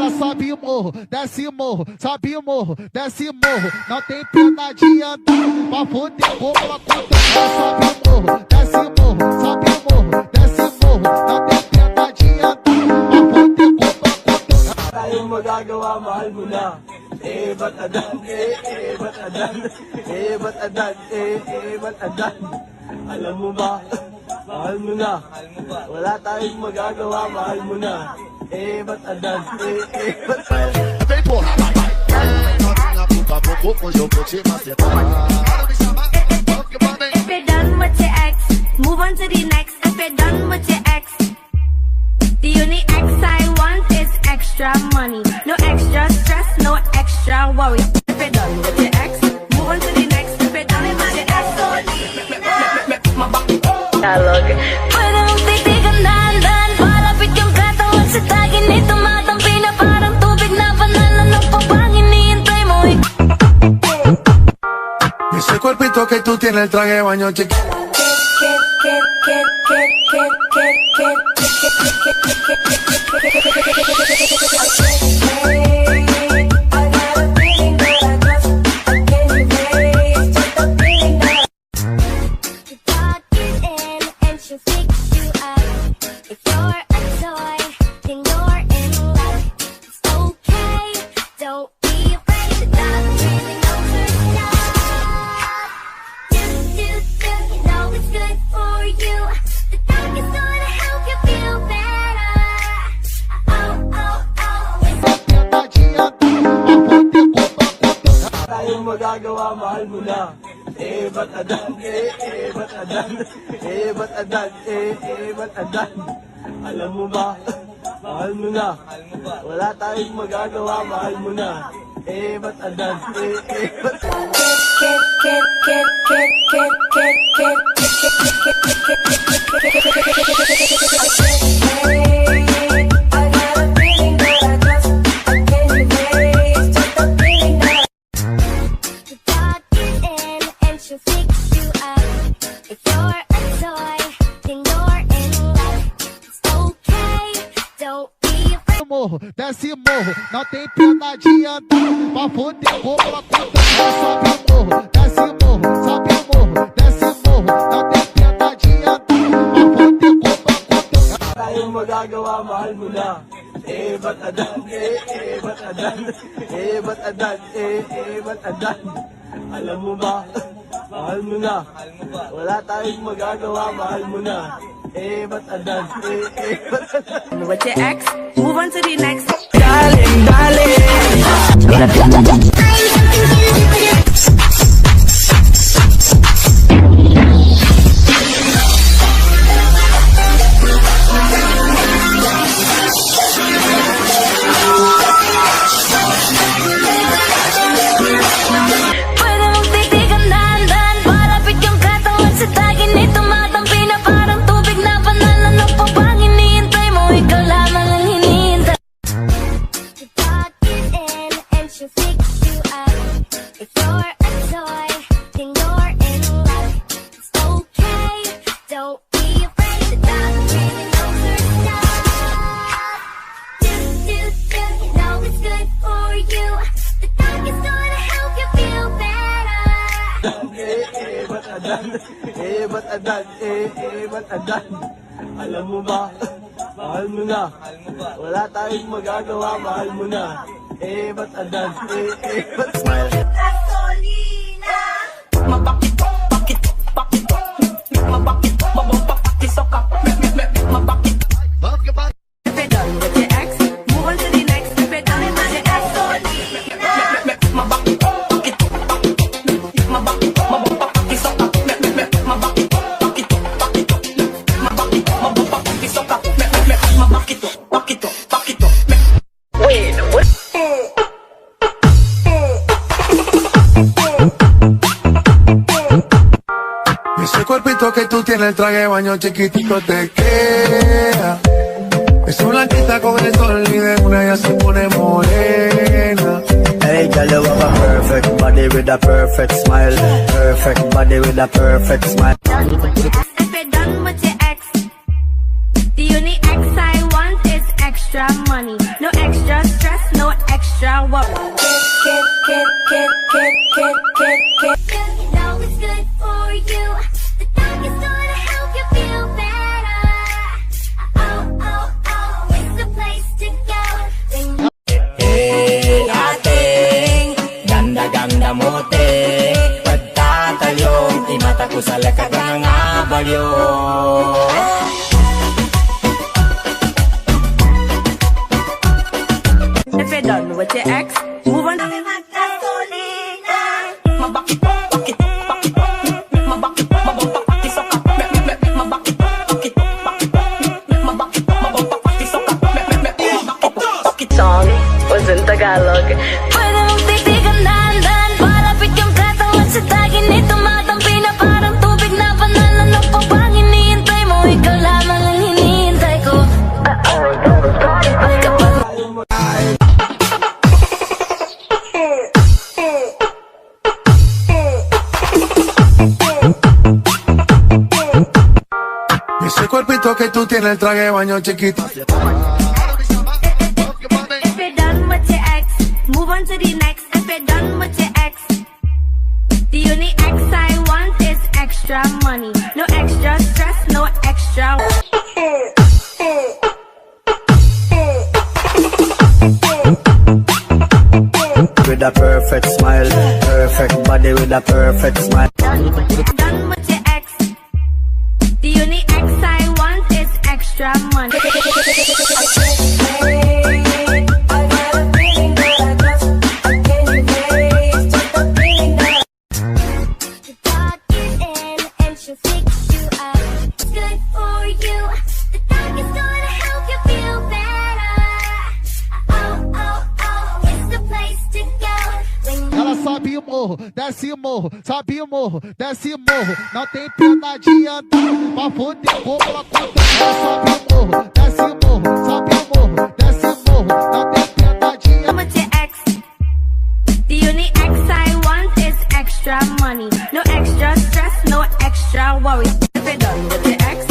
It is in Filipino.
Ela sobe o morro, desce o morro, sobe o morro, desce o morro. Não tem pena de andar, pra foder como ela conta. Ela sobe o morro, desce o morro, sobe o morro, desce o morro. Não tem pena de andar, pra foder como ela conta. Tayong magagawa, mahal mo na. Ba't adan? Ba't adan? Ba't adan? Ba't adan? Alam mo ba? Mahal mo na. Wala tayong magagawa, mahal mo na. Ba't adan? Ba't adan? Vem porra, vai, vai. Novinha, puta, pouco, hoje eu vou te macetar. If you're done with your ex, move on to the next. If you're done with your ex, the only ex I want is extra money. No extra stress, no extra worry. If you're done with your ex, move on to the next. If you're done with your ex, pwede mong titigan dahan-dahan. Palapit yung katawan sa tagin ni tumatampi na parang tubig na panalo ng papangin. Hinihintay mo Ese cuerpito que tú tienes, el traje de baño chiquito. Tayong magagawa, mahal mo na. Ba't adan? Ba't adan? Ba't adan? Ba't adan? Alam mo ba? Mahal mo na. Wala tayong magagawa, mahal mo na. Ba't adan? Ba't adan? Morro, desce morro, não tem pena de andar, pra foder como ela conta. Ela sobe o morro, desce morro, sobe o morro, desce morro. Não tem pena de andar, pra foder como ela conta. Tayong magagawa, mahal mo na. Ba't adan? Ba't adan? Ba't adan? Ba't adan? Alam mo ba? Mahal mo na. Wala tayong magagawa, mahal mo na. Ba't adan? Ba't adan? with your ex, move on to the next. Darling, darling. Pwede mong titigan dahan-dahan. Palapit yung katawan sa tagin ni tumatampi na parang tubig na panalo ng papangin. Hinihintay mo, ikaw lamang ang hinihintay. She'll fix you up. If you're a toy, then you're in love. It's okay, don't be afraid to stop dreaming of her stuff. Do, you know it's good for you. The dark is gonna help you feel better. Ba't adan? Ba't adan? Ba't adan? Alam mo ba? Mahal mo na. Wala tayong magagawa, mahal mo na. Ba't adan? Ba't smile? Gasolina. Mabakit, bakit, bakit, mabakit, mababakit, sokap, mabakit. If you're done with your ex, move on to the next. If you're done with your ex, Mabakit, bakit, mabakit, mababakit, sokap, mabakit, bakit, bakit, mabakit, mababakit, sokap, mabakit, bakit, bakit. Wait, what? Ese cuerpito que tú tienes, el traje de baño chiquitito te queda. Esa blanquita con el sol y de una ya se pone morena. Hey, girl, you have a perfect body with a perfect smile. Perfect body with a perfect smile. if you're done with your ex, the only ex I want is extra money. No extra stress, extra worry. You know it's good for you. The dog is gonna help you feel better. Oh, oh, oh, it's the place to go. When Hey, ating ganda-ganda mo, te. Pagtatalong, di mata ko sa lakat ng abalyo. If you're done with your ex, move on. Song was in Tagalog. pwede mong titigan dahan-dahan, palapit yung katawan sa tagin nito matampi na parang tubig na banal. Ano pa bang hinihintay mo? Ikaw lamang ang hinihintay ko. Ese cuerpito que tú tienes, el traje de baño chiquito. If you're done with your ex, move on to the next. If you're done with your ex, the only ex I want is extra money. No extra stress, no extra. With a perfect smile, perfect body with a perfect smile. Done with your ex, the only ex I want is extra money. The dog is in and she'll fix you up. It's good for you. The dog is gonna help you feel better. Oh, oh, oh, it's the place to go. When Ela sobe o morro, desce o morro, sobe o morro, desce o morro. Não tem pena de andar, pra foder como ela conta. Ela sobe o morro, desce o morro, sobe o morro, desce o morro. Não tem pena de andar. Done with your ex, the only ex I want is extra money. No extra stress, no extra worry. If you're done with your ex,